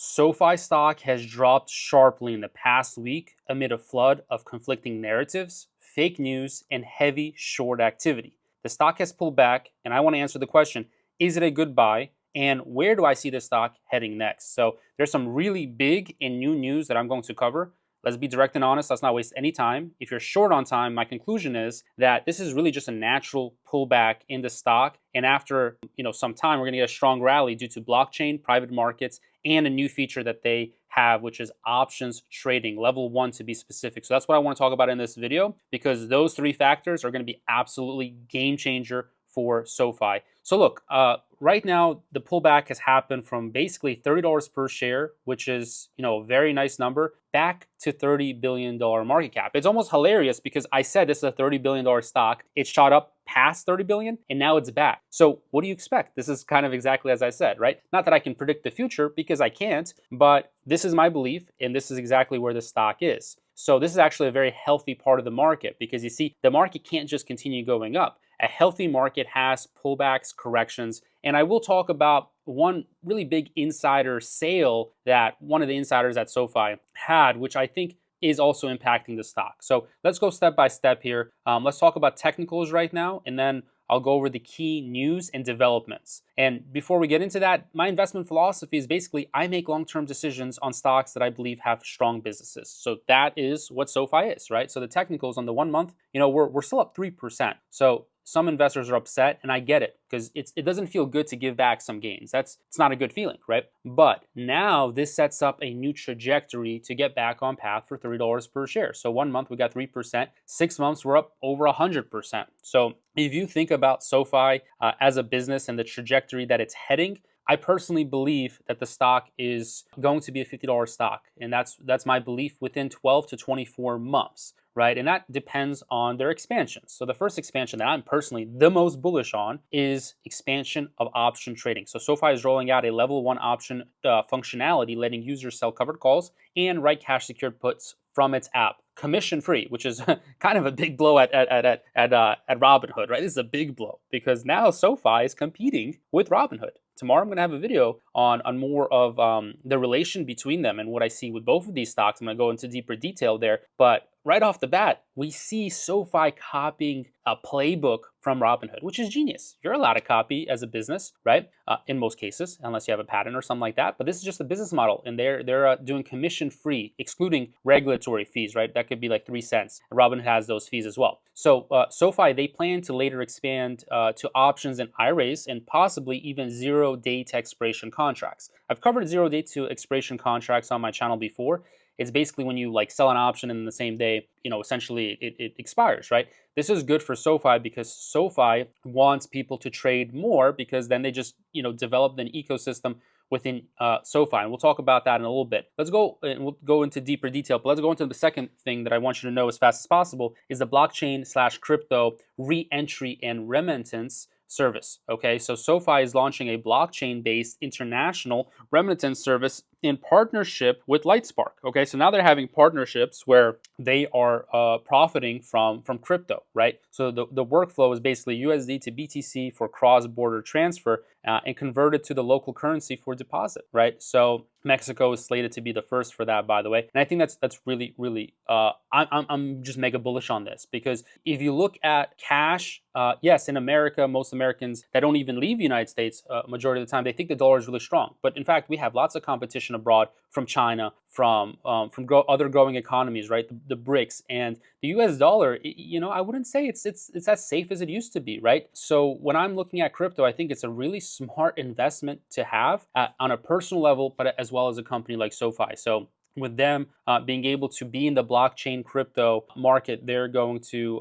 SoFi stock has dropped sharply in the past week amid a flood of conflicting narratives, fake news, and heavy short activity. The stock has pulled back, and I want to answer the question, is it a good buy? And where do I see the stock heading next? So there's some really big and new news that I'm going to cover. Let's be direct and honest. Let's not waste any time. If you're short on time, my conclusion is that this is really just a natural pullback in the stock. And after some time, we're going to get a strong rally due to blockchain, private markets, and a new feature that they have, which is options trading, level 1 to be specific. So that's what I want to talk about in this video, because those three factors are going to be absolutely game changer for SoFi. So look, right now the pullback has happened from basically $30 per share, which is a very nice number, back to $30 billion market cap. It's almost hilarious because I said this is a $30 billion stock. It shot up past 30 billion and now it's back. So what do you expect? This is kind of exactly as I said, right? Not that I can predict the future because I can't, but this is my belief and this is exactly where the stock is. So this is actually a very healthy part of the market because you see, the market can't just continue going up. A healthy market has pullbacks, corrections, and I will talk about one really big insider sale that one of the insiders at SoFi had, which I think is also impacting the stock. So let's go step by step here. Let's talk about technicals right now, and then I'll go over the key news and developments. And before we get into that, my investment philosophy is basically I make long-term decisions on stocks that I believe have strong businesses. So that is what SoFi is, right? So the technicals on the 1 month, we're still up 3%. So some investors are upset, and I get it because it doesn't feel good to give back some gains. It's not a good feeling, right? But now this sets up a new trajectory to get back on path for $30 per share. So 1 month we got 3%, 6 months we're up over 100%. So if you think about SoFi as a business and the trajectory that it's heading, I personally believe that the stock is going to be a $50 stock, and that's my belief within 12 to 24 months, right? And that depends on their expansion. So the first expansion that I'm personally the most bullish on is expansion of option trading. So SoFi is rolling out a level 1 option functionality, letting users sell covered calls and write cash secured puts from its app, commission free, which is kind of a big blow at Robinhood, right? This is a big blow because now SoFi is competing with Robinhood. Tomorrow I'm going to have a video on more of the relation between them and what I see with both of these stocks. I'm going to go into deeper detail there. But right off the bat, we see SoFi copying a playbook from Robinhood, which is genius. You're allowed to copy as a business, right? In most cases, unless you have a patent or something like that. But this is just a business model, and they're doing commission free, excluding regulatory fees, right? That could be like 3 cents. Robinhood has those fees as well. So SoFi, they plan to later expand to options and IRAs and possibly even 0-day to expiration contracts. I've covered 0-day to expiration contracts on my channel before. It's basically when you sell an option and in the same day, essentially it expires, right? This is good for SoFi because SoFi wants people to trade more because then they just, develop an ecosystem within SoFi. And we'll talk about that in a little bit. We'll go into deeper detail, but let's go into the second thing that I want you to know as fast as possible is the blockchain/crypto re-entry and remittance service. Okay, so SoFi is launching a blockchain-based international remittance service in partnership with Lightspark. Okay, so now they're having partnerships where they are profiting from crypto, right? So the workflow is basically USD to BTC for cross-border transfer and converted to the local currency for deposit, right? So Mexico is slated to be the first for that, by the way. And I think that's really, really, I'm just mega bullish on this because if you look at cash, yes, in America, most Americans that don't even leave the United States, majority of the time, they think the dollar is really strong. But in fact, we have lots of competition abroad from China, from other growing economies, right? The BRICS and the U.S. dollar. I wouldn't say it's as safe as it used to be, right? So when I'm looking at crypto, I think it's a really smart investment to have on a personal level, but as well as a company like SoFi. So with them being able to be in the blockchain crypto market, they're going to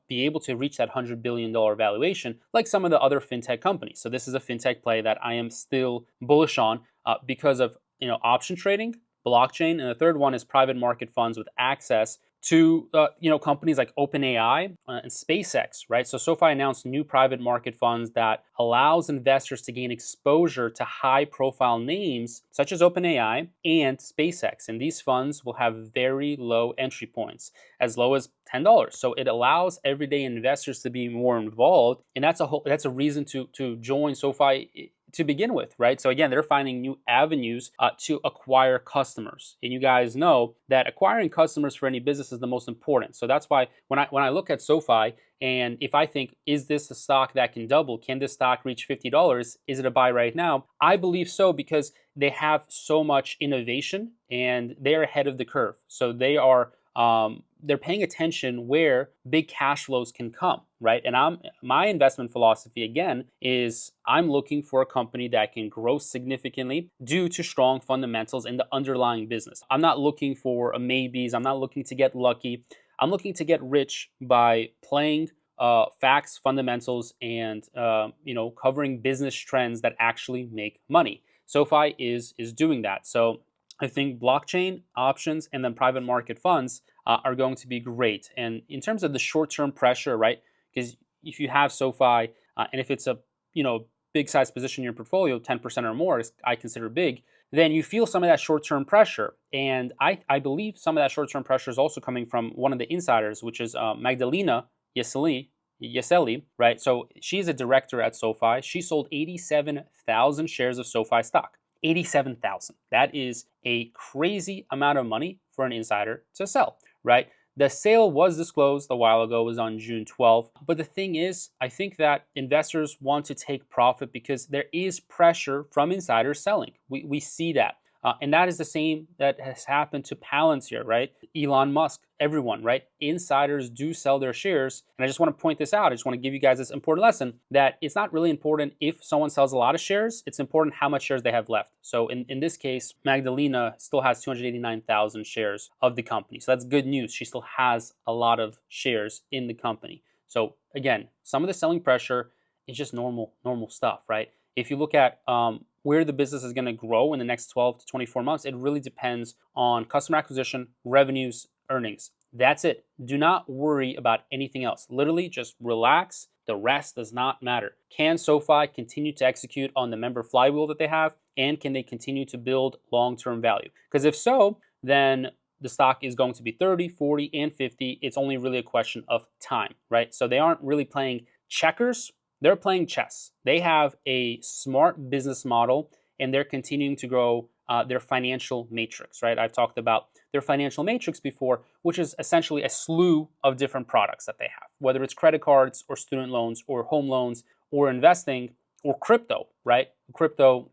be able to reach that $100 billion valuation like some of the other fintech companies. So this is a fintech play that I am still bullish on because of option trading, blockchain, and the third one is private market funds with access to companies like OpenAI and SpaceX, right? So SoFi announced new private market funds that allows investors to gain exposure to high-profile names such as OpenAI and SpaceX, and these funds will have very low entry points, as low as $10. So it allows everyday investors to be more involved, and that's a reason to join SoFi to begin with, right? So again, they're finding new avenues to acquire customers, and you guys know that acquiring customers for any business is the most important. So that's why when I look at SoFi, and if I think, is this a stock that can double? Can this stock reach $50? Is it a buy right now? I believe so, because they have so much innovation and they're ahead of the curve. So they're paying attention where big cash flows can come, right? And my investment philosophy again is I'm looking for a company that can grow significantly due to strong fundamentals in the underlying business. I'm not looking for a maybes. I'm not looking to get lucky. I'm looking to get rich by playing facts, fundamentals, and covering business trends that actually make money. SoFi is doing that. So I think blockchain, options, and then private market funds are going to be great. And in terms of the short-term pressure, right? Because if you have SoFi, and if it's a big size position in your portfolio, 10% or more, I consider big, then you feel some of that short-term pressure. And I believe some of that short-term pressure is also coming from one of the insiders, which is Magdalena Yeselli, right? So she's a director at SoFi. She sold 87,000 shares of SoFi stock. 87,000. That is a crazy amount of money for an insider to sell, right? The sale was disclosed a while ago, it was on June 12th. But the thing is, I think that investors want to take profit because there is pressure from insiders selling. We see that. And that is the same that has happened to Palantir, right? Elon Musk, everyone, right? Insiders do sell their shares. And I just want to point this out. I just want to give you guys this important lesson that it's not really important if someone sells a lot of shares. It's important how much shares they have left. So in this case, Magdalena still has 289,000 shares of the company. So that's good news. She still has a lot of shares in the company. So again, some of the selling pressure is just normal stuff, right? If you look at where the business is going to grow in the next 12 to 24 months, it really depends on customer acquisition, revenues, earnings. That's it. Do not worry about anything else. Literally just relax. The rest does not matter. Can SoFi continue to execute on the member flywheel that they have? And can they continue to build long-term value? Because if so, then the stock is going to be 30, 40, and 50. It's only really a question of time, right? So they aren't really playing checkers. They're playing chess. They have a smart business model, and they're continuing to grow their financial matrix, right? I've talked about their financial matrix before, which is essentially a slew of different products that they have, whether it's credit cards or student loans or home loans or investing or crypto, right? Crypto,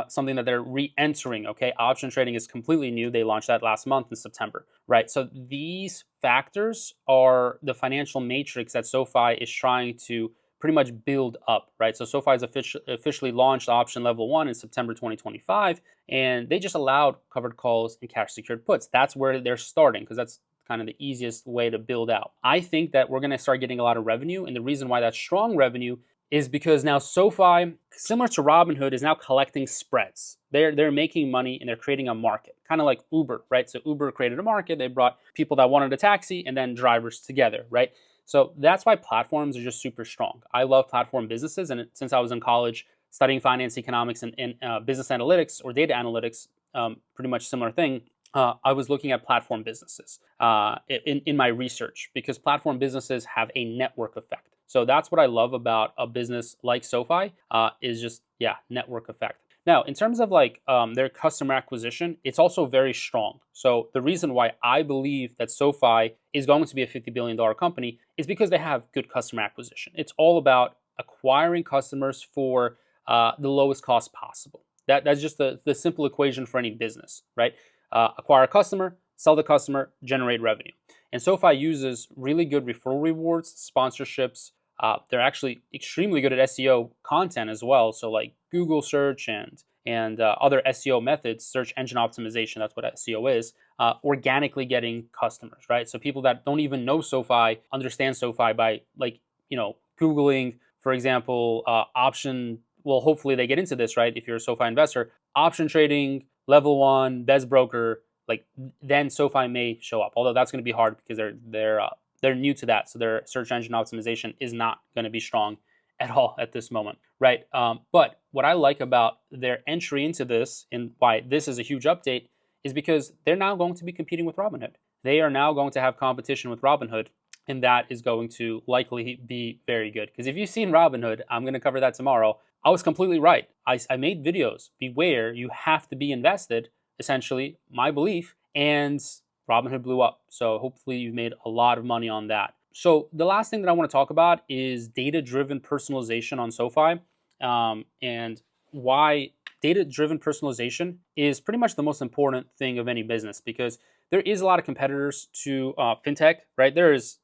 something that they're re-entering, okay? Option trading is completely new. They launched that last month in September, right? So these factors are the financial matrix that SoFi is trying to pretty much build up, right? So SoFi has officially launched option level 1 in September 2025, and they just allowed covered calls and cash secured puts. That's where they're starting because that's kind of the easiest way to build out. I think that we're going to start getting a lot of revenue, and the reason why that's strong revenue is because now SoFi, similar to Robinhood, is now collecting spreads. They're making money and they're creating a market, kind of like Uber, right? So Uber created a market. They brought people that wanted a taxi and then drivers together, right? So that's why platforms are just super strong. I love platform businesses, and since I was in college studying finance, economics, and business analytics or data analytics, pretty much similar thing, I was looking at platform businesses in my research because platform businesses have a network effect. So that's what I love about a business like SoFi is just, network effect. Now, in terms of their customer acquisition, it's also very strong. So the reason why I believe that SoFi is going to be a $50 billion company is because they have good customer acquisition. It's all about acquiring customers for the lowest cost possible. That's just the simple equation for any business, right? Acquire a customer, sell the customer, generate revenue. And SoFi uses really good referral rewards, sponsorships. They're actually extremely good at SEO content as well. So like Google search and other SEO methods, search engine optimization, that's what SEO is, organically getting customers, right? So people that don't even know SoFi understand SoFi by Googling, for example, option, well, hopefully they get into this, right? If you're a SoFi investor, option trading, level 1, best broker, then SoFi may show up. Although that's going to be hard because they're new to that, so their search engine optimization is not going to be strong at all at this moment, right? But what I like about their entry into this and why this is a huge update is because they're now going to be competing with Robinhood. They are now going to have competition with Robinhood, and that is going to likely be very good. Because if you've seen Robinhood, I'm going to cover that tomorrow. I was completely right. I made videos. Beware, you have to be invested, essentially, my belief, and Robinhood blew up. So hopefully you've made a lot of money on that. So the last thing that I want to talk about is data-driven personalization on SoFi, and why data-driven personalization is pretty much the most important thing of any business, because there is a lot of competitors to fintech, right? There is,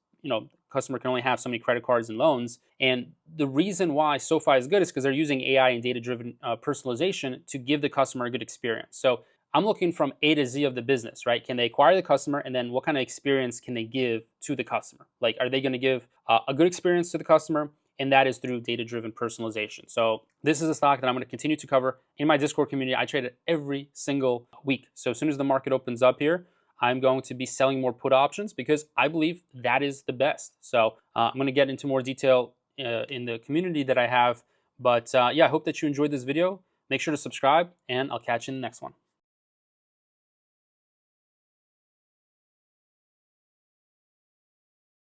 customer can only have so many credit cards and loans. And the reason why SoFi is good is because they're using AI and data-driven personalization to give the customer a good experience. So I'm looking from A to Z of the business, right? Can they acquire the customer, and then what kind of experience can they give to the customer? Like, are they going to give a good experience to the customer? And that is through data-driven personalization. So this is a stock that I'm going to continue to cover in my Discord community. I trade it every single week. So as soon as the market opens up here, I'm going to be selling more put options because I believe that is the best. So I'm going to get into more detail in the community that I have. But yeah, I hope that you enjoyed this video. Make sure to subscribe, and I'll catch you in the next one.